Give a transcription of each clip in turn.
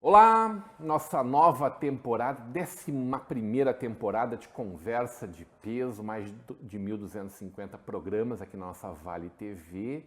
Olá, nossa nova temporada, 11ª temporada de Conversa de Peso, mais de 1.250 programas aqui na nossa Vale TV.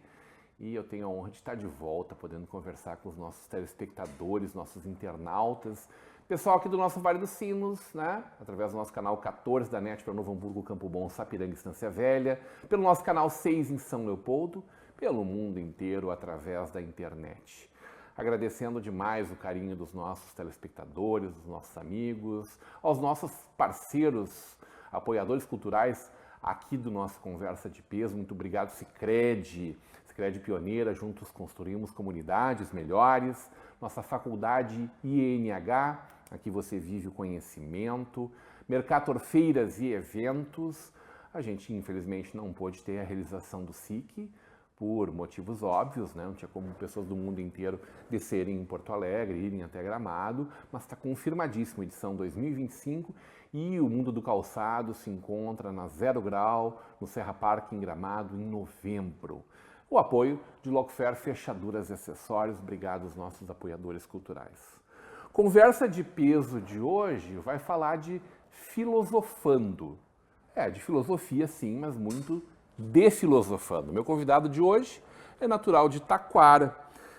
E eu tenho a honra de estar de volta, podendo conversar com os nossos telespectadores, nossos internautas, pessoal aqui do nosso Vale dos Sinos, né? Através do nosso canal 14 da NET para Novo Hamburgo, Campo Bom, Sapiranga e Estância Velha, pelo nosso canal 6 em São Leopoldo, pelo mundo inteiro através da internet. Agradecendo demais o carinho dos nossos telespectadores, dos nossos amigos, aos nossos parceiros, apoiadores culturais aqui do nosso Conversa de Peso. Muito obrigado, Sicredi Pioneira, juntos construímos comunidades melhores. Nossa faculdade INH, aqui você vive o conhecimento. Mercator Feiras e Eventos. A gente, infelizmente, não pôde ter a realização do SIC, por motivos óbvios, né? Não tinha como pessoas do mundo inteiro descerem em Porto Alegre, irem até Gramado, mas está confirmadíssimo, edição 2025, e o Mundo do Calçado se encontra na Zero Grau, no Serra Parque, em Gramado, em novembro. O apoio de Locfer Fechaduras e Acessórios, obrigado aos nossos apoiadores culturais. Conversa de Peso de hoje vai falar de filosofando. De filosofia sim, mas muito desfilosofando. Meu convidado de hoje é natural de Taquara,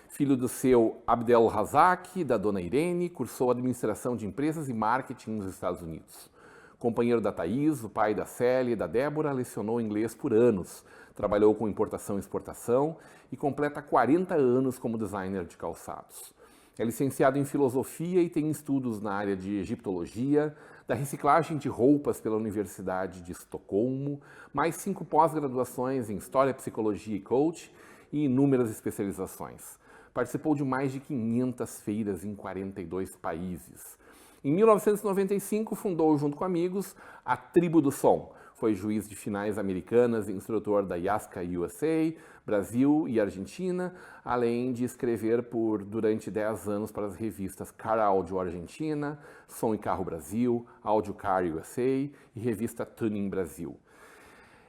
filho do seu Abdel Razak, da dona Irene, cursou administração de empresas e marketing nos Estados Unidos. Companheiro da Thaís, o pai da Célia e da Débora, lecionou inglês por anos, trabalhou com importação e exportação e completa 40 anos como designer de calçados. É licenciado em filosofia e tem estudos na área de egiptologia, da reciclagem de roupas pela Universidade de Estocolmo, mais 5 pós-graduações em História, Psicologia e Coach e inúmeras especializações. Participou de mais de 500 feiras em 42 países. Em 1995, fundou, junto com amigos, a Tribo do Som. Foi juiz de finais americanas e instrutor da IASCA USA, Brasil e Argentina, além de escrever durante 10 anos para as revistas Car Audio Argentina, Som e Carro Brasil, Audio Car USA e revista Tuning Brasil.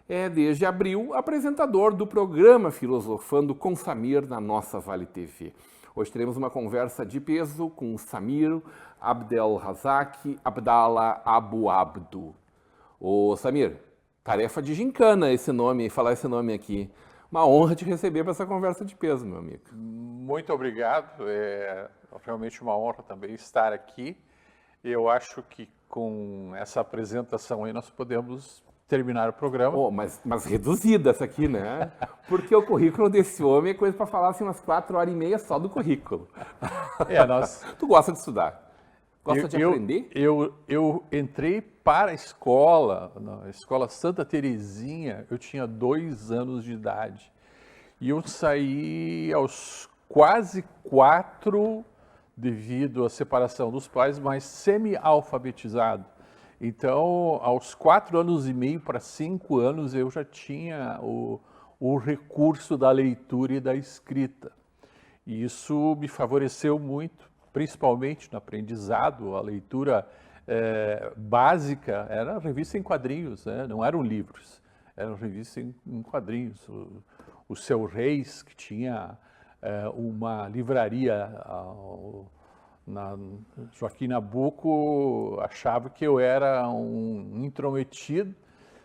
É, desde abril, apresentador do programa Filosofando com Samir na nossa Vale TV. Hoje teremos uma conversa de peso com Samir Abdel Razak Abdallah Abu Abdu. Ô Samir, tarefa de gincana falar esse nome aqui. Uma honra te receber para essa conversa de peso, meu amigo. Muito obrigado, é realmente uma honra também estar aqui. Eu acho que com essa apresentação aí nós podemos terminar o programa. Oh, mas reduzida essa aqui, né? Porque o currículo desse homem é coisa para falar assim umas 4h30 só do currículo. Tu gosta de estudar? Gosta de aprender? Eu entrei para a escola, na Escola Santa Terezinha, eu tinha 2 anos de idade. E eu saí aos quase 4, devido à separação dos pais, mas semi-alfabetizado. Então, aos 4 anos e meio para 5 anos, eu já tinha o recurso da leitura e da escrita. E isso me favoreceu muito, principalmente no aprendizado. A leitura básica era revista em quadrinhos, né? Não eram livros, eram revistas em quadrinhos. O Seu Reis, que tinha uma livraria na Joaquim Nabuco, achava que eu era um intrometido,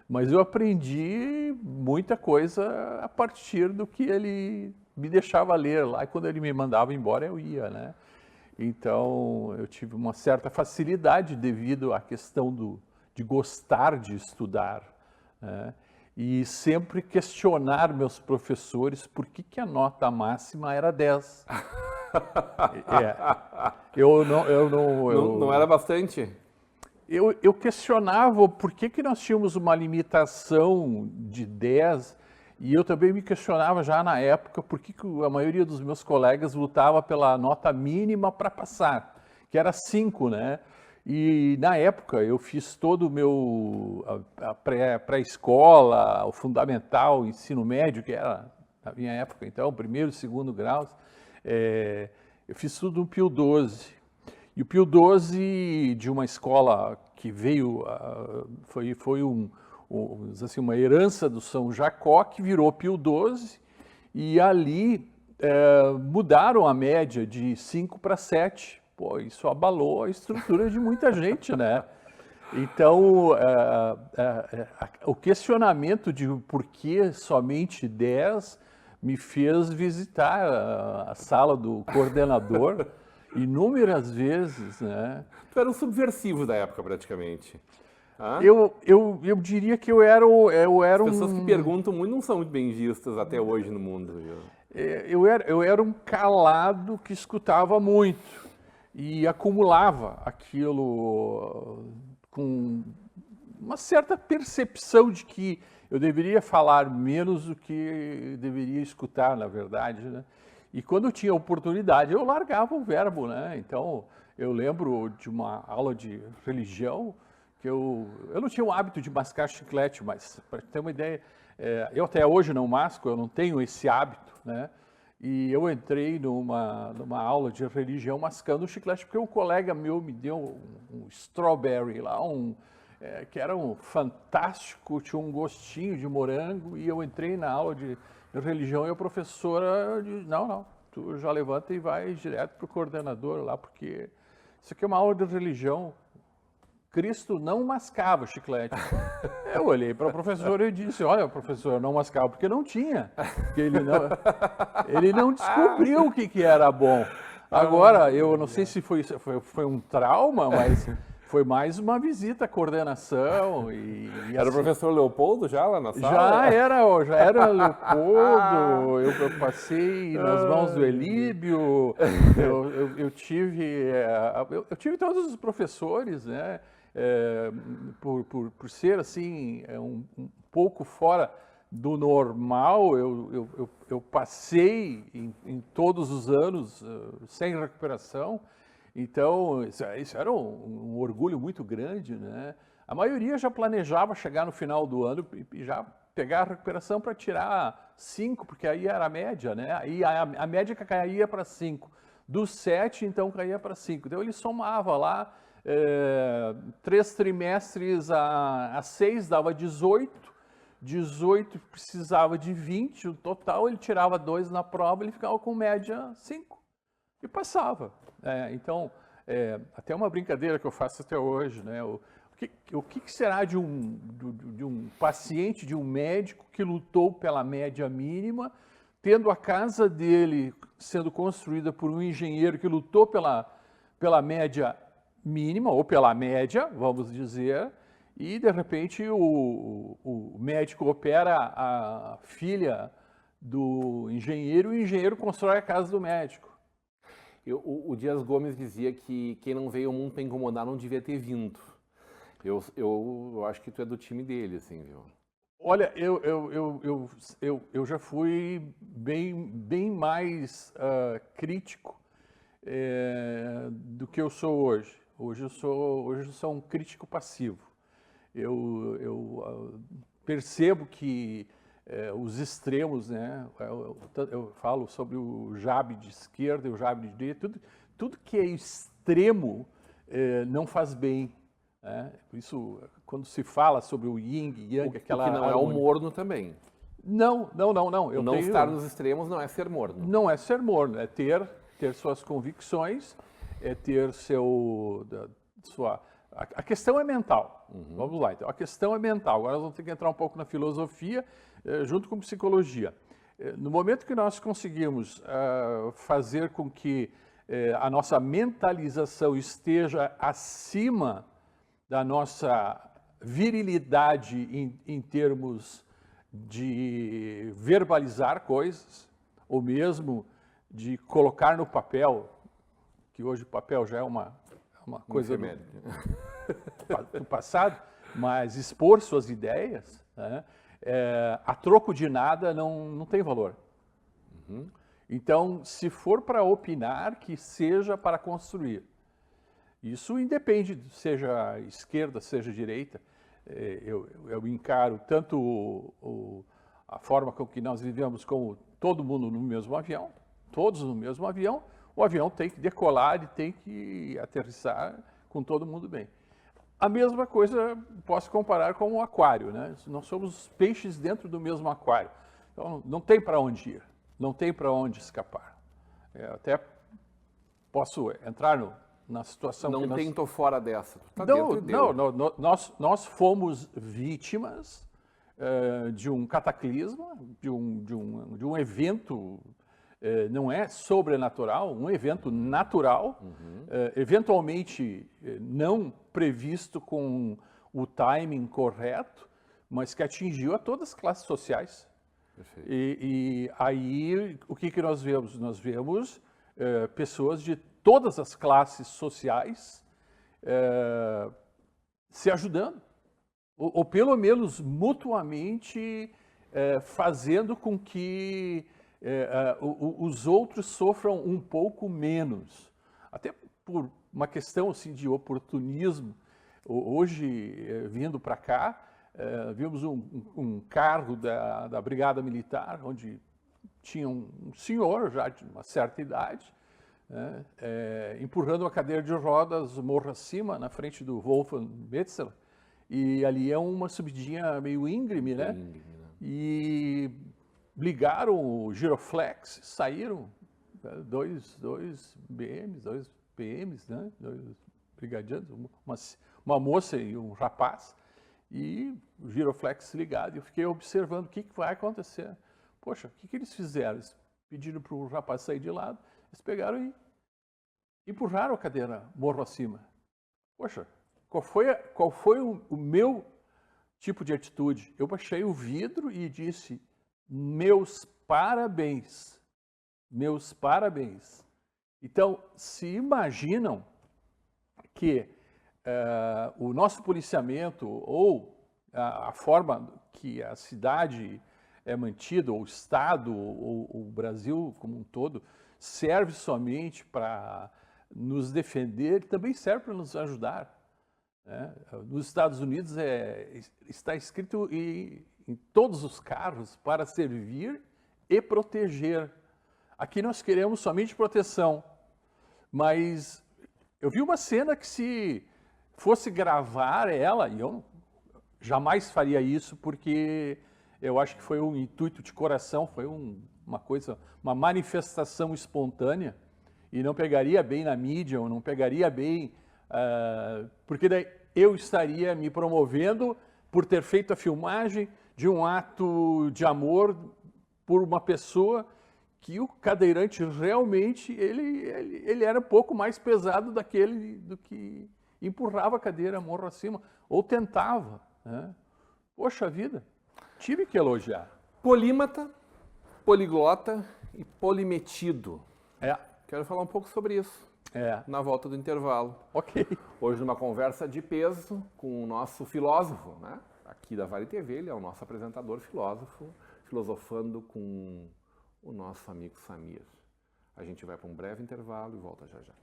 mas eu aprendi muita coisa a partir do que ele me deixava ler lá, e quando ele me mandava embora eu ia, né? Então eu tive uma certa facilidade devido à questão de gostar de estudar, né? E sempre questionar meus professores por que a nota máxima era 10. Não era bastante? Eu questionava por que nós tínhamos uma limitação de 10, e eu também me questionava já na época por que a maioria dos meus colegas lutava pela nota mínima para passar, que era 5, né? E na época eu fiz todo o meu a pré-escola, o fundamental, o ensino médio, que era na minha época, então, primeiro e segundo graus, eu fiz tudo no Pio XII. E o Pio XII, de uma escola que veio, foi assim, uma herança do São Jacó, que virou Pio XII, e ali mudaram a média de 5 para 7. Pô, isso abalou a estrutura de muita gente, né? Então, o questionamento de por que somente 10 me fez visitar a sala do coordenador inúmeras vezes, né? Tu era um subversivo da época, praticamente. Eu diria que eu era As pessoas que perguntam muito não são muito bem vistas até hoje no mundo, viu? Eu era um calado que escutava muito e acumulava aquilo com uma certa percepção de que eu deveria falar menos do que deveria escutar, na verdade, né? E quando eu tinha oportunidade, eu largava o verbo, né? Então, eu lembro de uma aula de religião que eu não tinha o hábito de mascar chiclete, mas para ter uma ideia, eu até hoje não masco, eu não tenho esse hábito, né? E eu entrei numa aula de religião mascando chiclete, porque um colega meu me deu um strawberry lá, que era um fantástico, tinha um gostinho de morango, e eu entrei na aula de religião e a professora disse, não, tu já levanta e vai direto para o coordenador lá, porque isso aqui é uma aula de religião. Cristo não mascava chiclete. Eu olhei para o professor e disse, olha, professor, não mascava, porque não tinha. Porque ele não descobriu o que era bom. Agora, eu não sei se foi um trauma, mas foi mais uma visita à coordenação. Era o professor Leopoldo já lá na sala? Já era Leopoldo, eu passei nas mãos do Elíbio, eu tive todos os professores, né? Por ser assim um pouco fora do normal, eu passei em todos os anos sem recuperação, então isso era um orgulho muito grande, né? A maioria já planejava chegar no final do ano e já pegar a recuperação para tirar 5, porque aí era a média, né? Aí a média caía para 5, dos 7 então caía para 5, então ele somava lá 3 trimestres a 6 dava 18 precisava de 20, o total ele tirava 2 na prova, ele ficava com média 5 e passava. Então, até uma brincadeira que eu faço até hoje, né? O que será de um paciente, de um médico que lutou pela média mínima, tendo a casa dele sendo construída por um engenheiro que lutou pela média mínima, ou pela média, vamos dizer, e de repente o médico opera a filha do engenheiro e o engenheiro constrói a casa do médico. O Dias Gomes dizia que quem não veio ao mundo para incomodar não devia ter vindo. Eu acho que tu é do time dele, assim, viu? Olha, eu já fui bem mais crítico do que eu sou hoje. Hoje eu sou um crítico passivo. Eu percebo que os extremos, né? Eu falo sobre o jab de esquerda e o jab de direita. Tudo que é extremo não faz bem. Isso, quando se fala sobre o yin e yang, aquela... que não é o morno também. Não. Estar nos extremos não é ser morno. Não é ser morno, é ter suas convicções, é ter a questão é mental. Vamos lá, então. A questão é mental. Agora nós vamos ter que entrar um pouco na filosofia, junto com psicologia. No momento que nós conseguimos fazer com que a nossa mentalização esteja acima da nossa virilidade em termos de verbalizar coisas, ou mesmo de colocar no papel, que hoje o papel já é uma coisa do passado, mas expor suas ideias, né, a troco de nada não tem valor. Então, se for para opinar, que seja para construir. Isso independe, seja esquerda, seja direita. Eu encaro tanto a forma com que nós vivemos como todo mundo no mesmo avião, todos no mesmo avião, o avião tem que decolar e tem que aterrissar com todo mundo bem. A mesma coisa posso comparar com o aquário, né? Nós somos peixes dentro do mesmo aquário. Então, não tem para onde ir, não tem para onde escapar. Até posso entrar na situação não que nós... Não estou fora dessa, tu tá não, dentro dele. não, nós fomos vítimas de um cataclisma, de um evento, não é sobrenatural, um evento natural, eventualmente não previsto com o timing correto, mas que atingiu a todas as classes sociais. E aí, o que nós vemos? Nós vemos pessoas de todas as classes sociais se ajudando, ou pelo menos mutuamente fazendo com que os outros sofram um pouco menos. Até por uma questão assim, de oportunismo. Hoje, vindo para cá, vimos um carro da Brigada Militar, onde tinha um senhor já de uma certa idade, empurrando uma cadeira de rodas morro acima, na frente do Wolfgang Metzel. E ali é uma subidinha meio íngreme, né? E ligaram o giroflex, saíram dois BMs, dois PMs, né? Dois brigadianos, uma moça e um rapaz, e o giroflex ligado. Eu fiquei observando o que vai acontecer. Poxa, o que eles fizeram? Eles pediram para o rapaz sair de lado, eles pegaram e empurraram a cadeira morro acima. Poxa, qual foi o meu tipo de atitude? Eu baixei o vidro e disse: meus parabéns, meus parabéns. Então, se imaginam que o nosso policiamento ou a forma que a cidade é mantida, ou o Estado, ou o Brasil como um todo, serve somente para nos defender, também serve para nos ajudar. Né? Nos Estados Unidos está escrito em todos os carros para servir e proteger. Aqui nós queremos somente proteção, mas eu vi uma cena que, se fosse gravar ela, e eu jamais faria isso, porque eu acho que foi um intuito de coração, foi uma manifestação espontânea, e não pegaria bem na mídia, ou não pegaria bem, porque daí eu estaria me promovendo por ter feito a filmagem de um ato de amor por uma pessoa que o cadeirante realmente, ele era um pouco mais pesado do que empurrava a cadeira morro acima, ou tentava, né? Poxa vida, tive que elogiar. Polímata, poliglota e polimetido. Quero falar um pouco sobre isso na volta do intervalo. Ok. Hoje, numa conversa de peso com o nosso filósofo, né? Aqui da Vale TV, ele é o nosso apresentador filósofo, filosofando com o nosso amigo Samir. A gente vai para um breve intervalo e volta já já.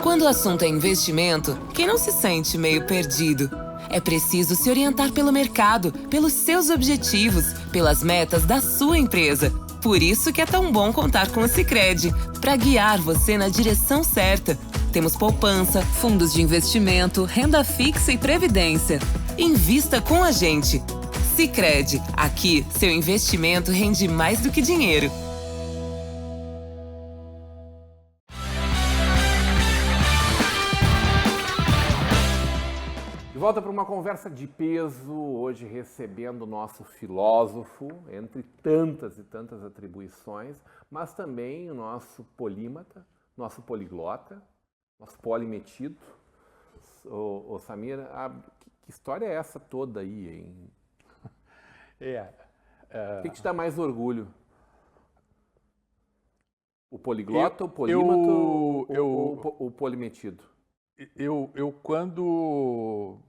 Quando o assunto é investimento, quem não se sente meio perdido? É preciso se orientar pelo mercado, pelos seus objetivos, pelas metas da sua empresa. Por isso que é tão bom contar com o Sicredi, para guiar você na direção certa. Temos poupança, fundos de investimento, renda fixa e previdência. Invista com a gente. Sicredi, aqui seu investimento rende mais do que dinheiro. De volta para uma conversa de peso, hoje recebendo o nosso filósofo, entre tantas e tantas atribuições, mas também o nosso polímata, nosso poliglota, nosso polimetido. Ô Samir, que história é essa toda aí, hein? O que te dá mais orgulho? O poliglota, o polímato ou o polimetido? Eu quando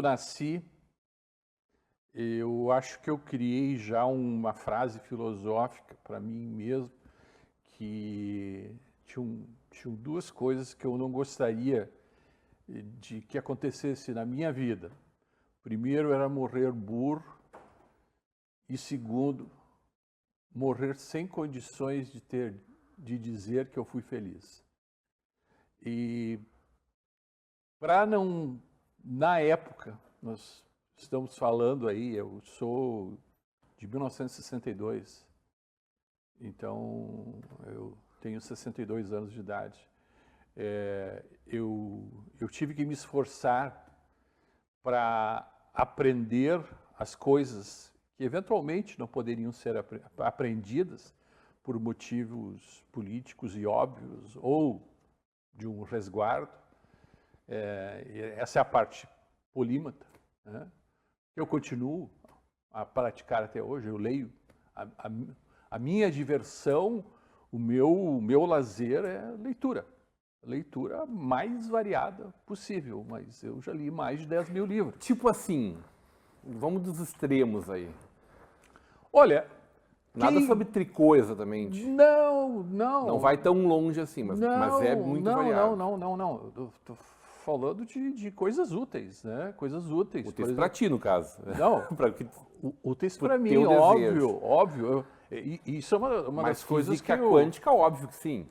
nasci, eu acho que eu criei já uma frase filosófica para mim mesmo, que tinham duas coisas que eu não gostaria de que acontecesse na minha vida. Primeiro era morrer burro e segundo, morrer sem condições de dizer que eu fui feliz. E para não, na época, nós estamos falando aí, eu sou de 1962, então eu tenho 62 anos de idade. Eu tive que me esforçar para aprender as coisas que eventualmente não poderiam ser aprendidas por motivos políticos e óbvios ou de um resguardo. Essa é a parte polímata, né? Eu continuo a praticar até hoje. Eu leio. A minha diversão, o meu lazer é leitura. Leitura mais variada possível, mas eu já li mais de 10 mil livros. Tipo assim, vamos dos extremos aí. Olha... Nada sobre tricô exatamente. Não. Não vai tão longe assim, mas é muito variado. Não. Eu tô falando de coisas úteis, né? Coisas úteis. Úteis para ti, no caso. Não, úteis para mim, óbvio. Isso é uma das coisas que quântica, óbvio que sim.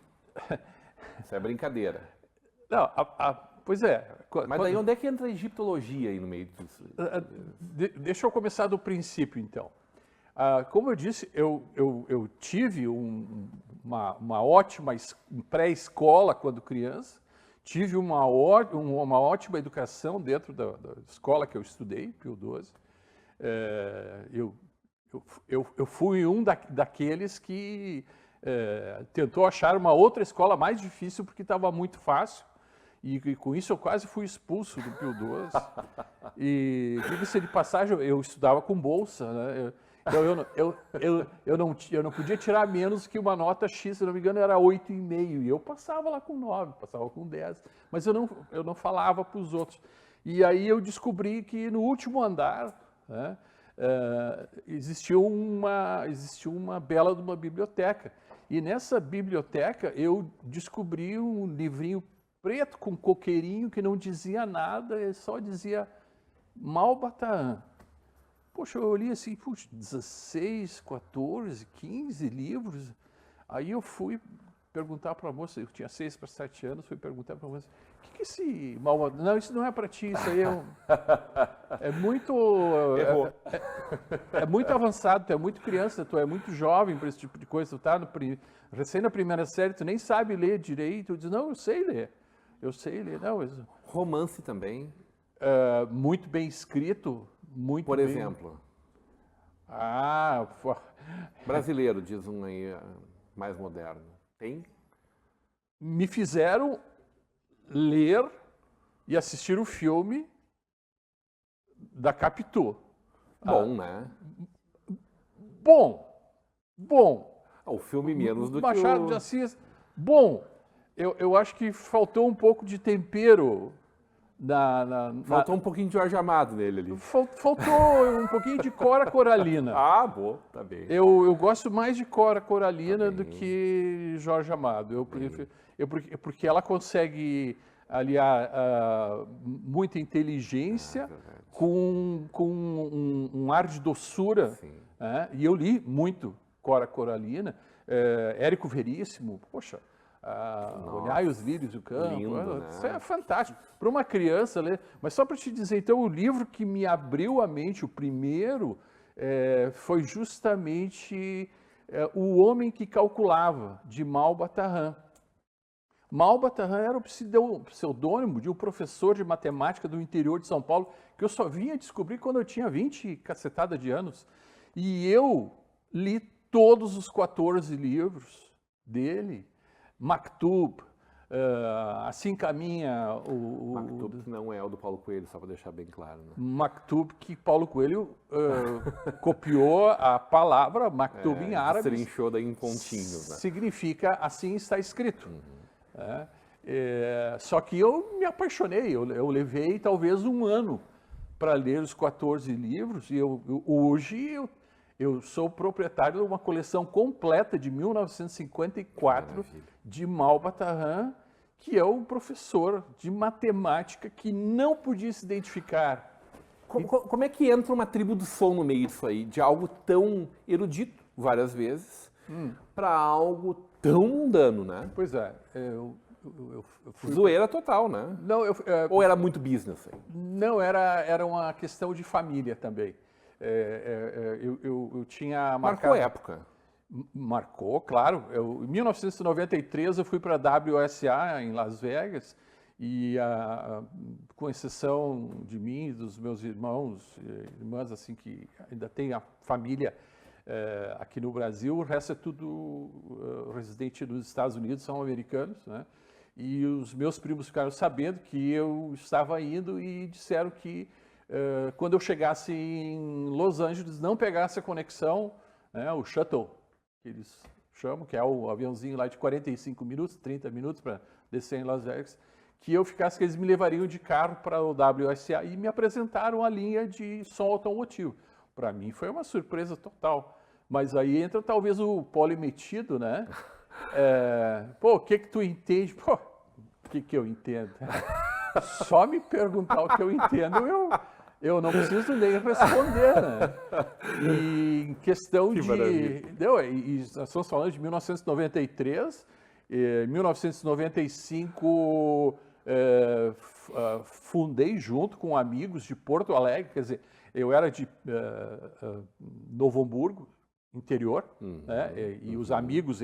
Isso é brincadeira. Não, pois é. Mas daí onde é que entra a egiptologia aí no meio disso? Deixa eu começar do princípio, então. Como eu disse, eu tive uma ótima pré-escola quando criança, tive uma ótima educação dentro da escola que eu estudei, Pio XII. Eu fui um daqueles que tentou achar uma outra escola mais difícil porque estava muito fácil. E com isso eu quase fui expulso do Pio XII. E, diga-se de passagem, eu estudava com bolsa, né? Então eu não podia tirar menos que uma nota X, se não me engano era 8,5, e eu passava lá com 9, passava com 10, mas eu não falava para os outros. E aí eu descobri que no último andar, né, existiu uma bela de uma biblioteca, e nessa biblioteca eu descobri um livrinho preto com coqueirinho que não dizia nada, só dizia Malbataan. Poxa, eu olhei assim, puxa, 16, 14, 15 livros. Aí eu fui perguntar para a moça, eu tinha 6 para 7 anos, fui perguntar para a moça, o que é esse Malbataan? Não, isso não é para ti, isso aí é muito... É muito avançado, tu é muito criança, tu é muito jovem para esse tipo de coisa, tu está recém na primeira série, tu nem sabe ler direito. Eu disse, não, eu sei ler. Não, romance também. Muito bem escrito. Muito Por bem. exemplo? Brasileiro, diz um aí mais moderno. Tem? Me fizeram ler e assistir o filme da Capitu. Bom, né? Bom. O filme menos do Machado de Assis. Bom. Eu acho que faltou um pouco de tempero. Faltou um pouquinho de Jorge Amado nele ali. Faltou um pouquinho de Cora Coralina. Boa, tá bem. Eu gosto mais de Cora Coralina do que Jorge Amado. Porque ela consegue aliar muita inteligência com um ar de doçura. E eu li muito Cora Coralina. Érico Veríssimo, poxa. Olhai os lírios do campo, lindo, isso né? é fantástico. Para uma criança ler. Mas só para te dizer, então, o livro que me abriu a mente, o primeiro, foi justamente O Homem que Calculava, de Malbataan. Malbataan era o pseudônimo de um professor de matemática do interior de São Paulo, que eu só vinha descobrir quando eu tinha 20 cacetada de anos. E eu li todos os 14 livros dele, Maktub, assim caminha o Maktub, que não é o do Paulo Coelho, só para deixar bem claro. Né? Maktub, que Paulo Coelho copiou a palavra Maktub em árabe. Trinchou daí em pontinhos. Né? Significa assim está escrito. Só que eu me apaixonei, eu levei talvez um ano para ler os 14 livros, e hoje eu sou proprietário de uma coleção completa de 1954 Maravilha. de Malbataran, que é um professor de matemática que não podia se identificar. Como é que entra uma tribo do som no meio disso aí? De algo tão erudito, várias vezes, para algo tão mundano, né? Pois é, eu fui... Zoeira total, né? Não, Ou era muito business aí? Não, era uma questão de família também. Eu tinha marcado... Marcou época. Marcou, claro. Em 1993 eu fui para a WSA em Las Vegas e, com exceção de mim e dos meus irmãos e irmãs, assim, que ainda tem a família aqui no Brasil, o resto é tudo residente dos Estados Unidos, são americanos, né? E os meus primos ficaram sabendo que eu estava indo e disseram que quando eu chegasse em Los Angeles, não pegasse a conexão, né, o shuttle, que eles chamam, que é o aviãozinho lá de 45 minutos, 30 minutos para descer em Las Vegas, que eu ficasse, que eles me levariam de carro para o WSA e me apresentaram a linha de som automotivo. Para mim foi uma surpresa total. Mas aí entra talvez o polimetido, né? O que tu entende? Pô, o que eu entendo? Só me perguntar o que eu entendo, eu não preciso nem responder, né? E em questão que de... maravilha. E nós estamos falando de 1993, em 1995 fundei junto com amigos de Porto Alegre, quer dizer, eu era de Novo Hamburgo, interior, né? E os amigos,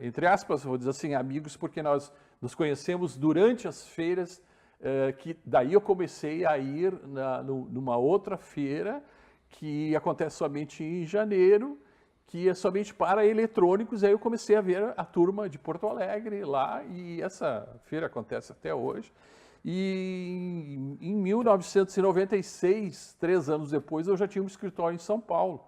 entre aspas, vou dizer assim, amigos, porque nós nos conhecemos durante as feiras, que daí eu comecei a ir numa outra feira que acontece somente em janeiro, que é somente para eletrônicos, aí eu comecei a ver a turma de Porto Alegre lá, e essa feira acontece até hoje. E em 1996, 3 anos depois, eu já tinha um escritório em São Paulo.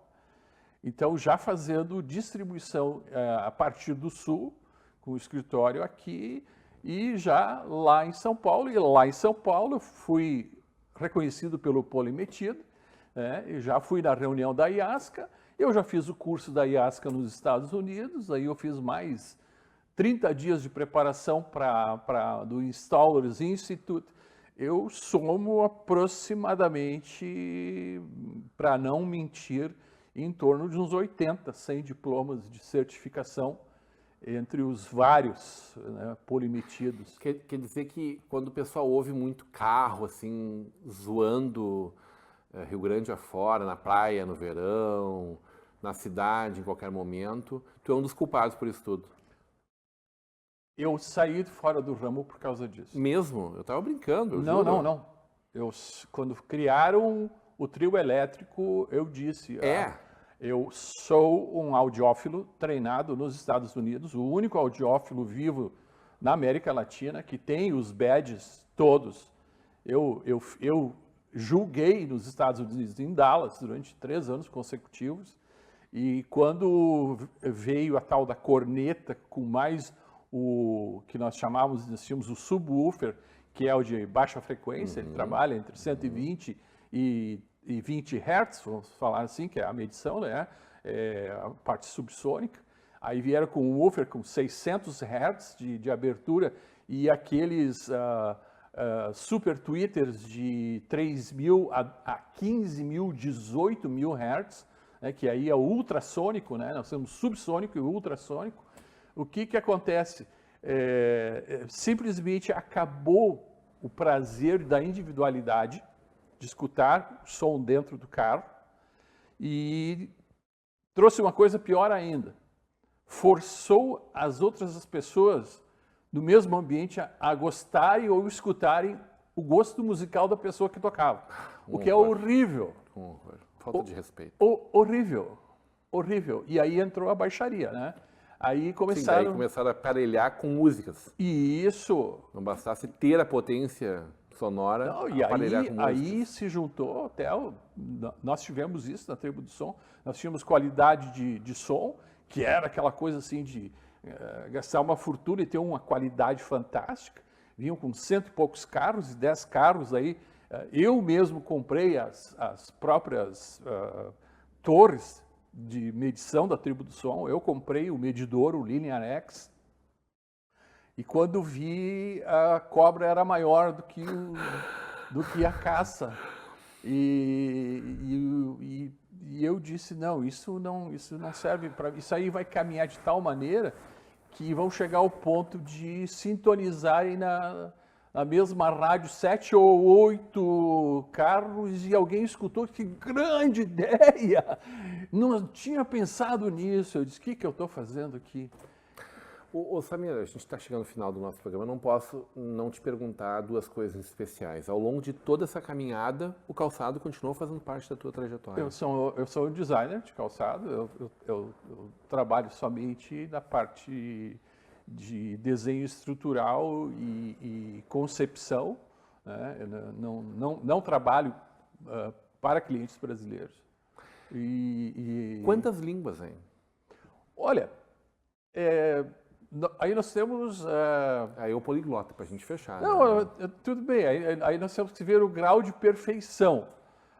Então, já fazendo distribuição a partir do Sul, com o escritório aqui, e já lá em São Paulo. E lá em São Paulo eu fui reconhecido pelo Polimetido, né? Eu já fui na reunião da IASCA, eu já fiz o curso da IASCA nos Estados Unidos, aí eu fiz mais 30 dias de preparação do Installers Institute. Eu somo aproximadamente, para não mentir, em torno de uns 80, 100 diplomas de certificação entre os vários, né, polimetidos. Quer dizer que quando o pessoal ouve muito carro, assim, zoando Rio Grande afora, na praia, no verão, na cidade, em qualquer momento, tu é um dos culpados por isso tudo. Eu saí fora do ramo por causa disso. Mesmo? Eu estava brincando. Não. Quando criaram o trio elétrico, eu disse... Eu sou um audiófilo treinado nos Estados Unidos, o único audiófilo vivo na América Latina que tem os badges todos. Eu julguei nos Estados Unidos, em Dallas, durante 3 anos consecutivos, e quando veio a tal da corneta com mais o que nós tínhamos o subwoofer, que é o de baixa frequência, ele trabalha entre 120 e 20 Hz, vamos falar assim, que é a medição, né? A parte subsônica. Aí vieram com um woofer com 600 Hz de abertura e aqueles super tweeters de 3.000 a 15.000, 18.000 Hz, né? Que aí é o ultrassônico, né? Nós temos subsônico e ultrassônico. O que acontece? Simplesmente acabou o prazer da individualidade, de escutar o som dentro do carro, e trouxe uma coisa pior ainda. Forçou as outras pessoas do mesmo ambiente a gostarem ou escutarem o gosto musical da pessoa que tocava. O que é horrível. Falta de respeito. Horrível. E aí entrou a baixaria, né? Aí Sim, começaram... daí começaram a aparelhar com músicas. Isso. Não bastasse ter a potência sonora, Não, e aparelhar com músicas. aí se juntou até... Nós tivemos isso na Tribo do Som. Nós tínhamos qualidade de som, que era aquela coisa assim de gastar uma fortuna e ter uma qualidade fantástica. Vinham com 100 e poucos carros, e 10 carros aí. Eu mesmo comprei as próprias torres de medição da Tribo do Som. Eu comprei o medidor, o Linear X. E quando vi, a cobra era maior do que a caça. E eu disse, não, isso não serve para... Isso aí vai caminhar de tal maneira que vão chegar ao ponto de sintonizarem na mesma rádio 7 ou 8 carros, e alguém escutou, que grande ideia! Não tinha pensado nisso. Eu disse, o que eu estou fazendo aqui? Ô Samir, a gente está chegando no final do nosso programa, eu não posso não te perguntar duas coisas especiais. Ao longo de toda essa caminhada, o calçado continuou fazendo parte da tua trajetória. Eu sou designer de calçado, eu trabalho somente na parte de desenho estrutural e concepção, né? Eu não trabalho para clientes brasileiros. Quantas línguas, hein? Olha, aí nós temos... Aí é o poliglota, para a gente fechar. Não, né? tudo bem, aí nós temos que ver o grau de perfeição.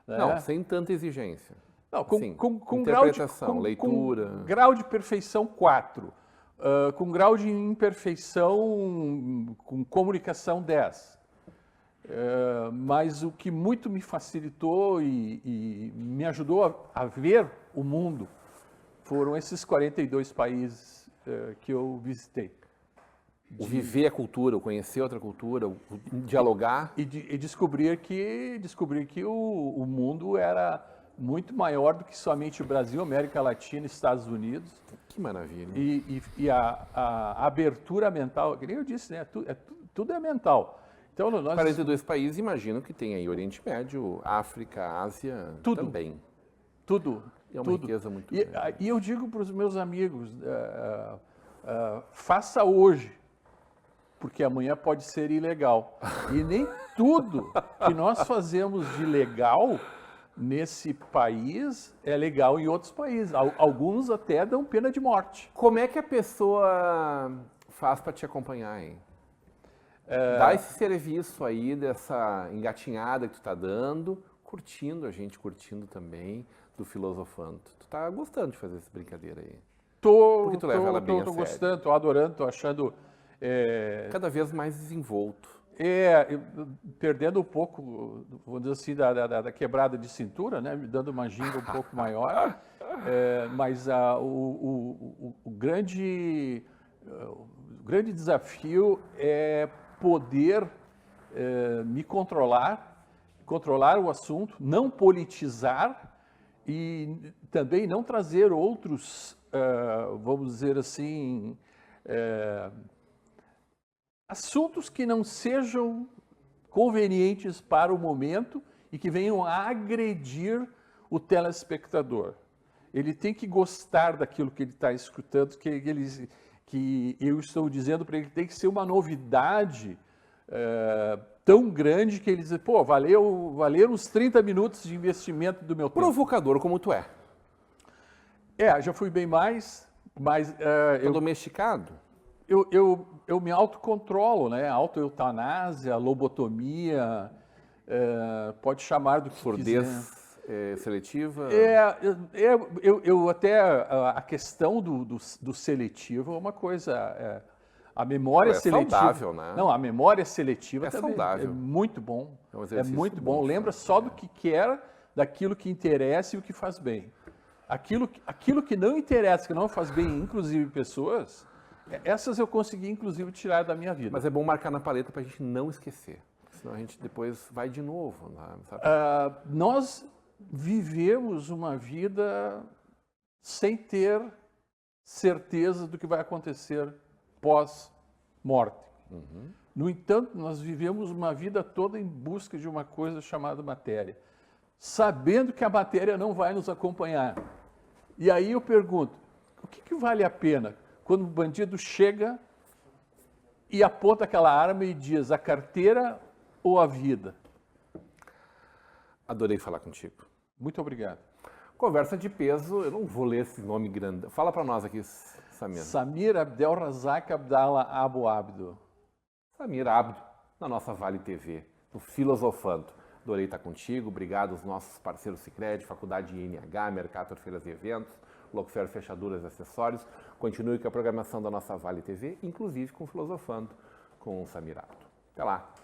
Né? Não, sem tanta exigência. Não, Sim, com interpretação, leitura. Com grau de perfeição 4, com grau de imperfeição, com comunicação 10. Mas o que muito me facilitou e me ajudou a ver o mundo foram esses 42 países que eu visitei. O viver a cultura, o conhecer outra cultura, o dialogar. E descobrir que o mundo era muito maior do que somente o Brasil, América Latina, Estados Unidos. Que maravilha. E a abertura mental, que nem eu disse, né? Tudo é mental. Então, 42 países, imagino que tem aí Oriente Médio, África, Ásia também. Tudo. É uma riqueza muito grande. E eu digo para os meus amigos, faça hoje, porque amanhã pode ser ilegal. E nem tudo que nós fazemos de legal nesse país é legal em outros países. Alguns até dão pena de morte. Como é que a pessoa faz para te acompanhar, hein? Dá esse serviço aí, dessa engatinhada que tu tá dando, curtindo, a gente curtindo também, do Filosofando. Tu tá gostando de fazer essa brincadeira aí? Porque tu leva ela bem a sério. Tô gostando, tô adorando, tô achando... Cada vez mais desenvolto. Perdendo um pouco, vamos dizer assim, da quebrada de cintura, né? Me dando uma ginga um pouco maior. Mas o grande desafio é poder me controlar o assunto, não politizar e também não trazer outros, vamos dizer assim, assuntos que não sejam convenientes para o momento e que venham a agredir o telespectador. Ele tem que gostar daquilo que ele está escutando, que eu estou dizendo para ele, tem que ser uma novidade tão grande que ele diz, pô, valeram os 30 minutos de investimento do meu tempo. Provocador como tu é. Já fui bem mais, mas... domesticado? Eu me autocontrolo, né? Autoeutanásia, lobotomia, pode chamar do que Surdez quiser. Seletiva? Eu até, a questão do seletivo é uma coisa... a memória seletiva... É saudável, né? Não, a memória seletiva também saudável. É muito bom. É muito bom. Lembra só do que quer, daquilo que interessa e o que faz bem. Aquilo que não interessa, que não faz bem, inclusive pessoas... Essas eu consegui, inclusive, tirar da minha vida. Mas é bom marcar na paleta para a gente não esquecer. Senão a gente depois vai de novo. Sabe? Nós vivemos uma vida sem ter certeza do que vai acontecer pós-morte. Uhum. No entanto, nós vivemos uma vida toda em busca de uma coisa chamada matéria, sabendo que a matéria não vai nos acompanhar. E aí eu pergunto, o que vale a pena? quando o bandido chega e aponta aquela arma e diz a carteira ou a vida? Adorei falar contigo. Muito obrigado. Conversa de peso, eu não vou ler esse nome grande. Fala para nós aqui, Samir. Samir Abdelrazak Abdallah Abu Abdo. Samir Abdo, na nossa Vale TV, no Filosofando. Adorei estar contigo, obrigado aos nossos parceiros Sicredi, Faculdade INH, Mercator Feiras e Eventos, Locfer Fechaduras e Acessórios. Continue com a programação da nossa Vale TV, inclusive com Filosofando, com o Samir Abdo. Até lá!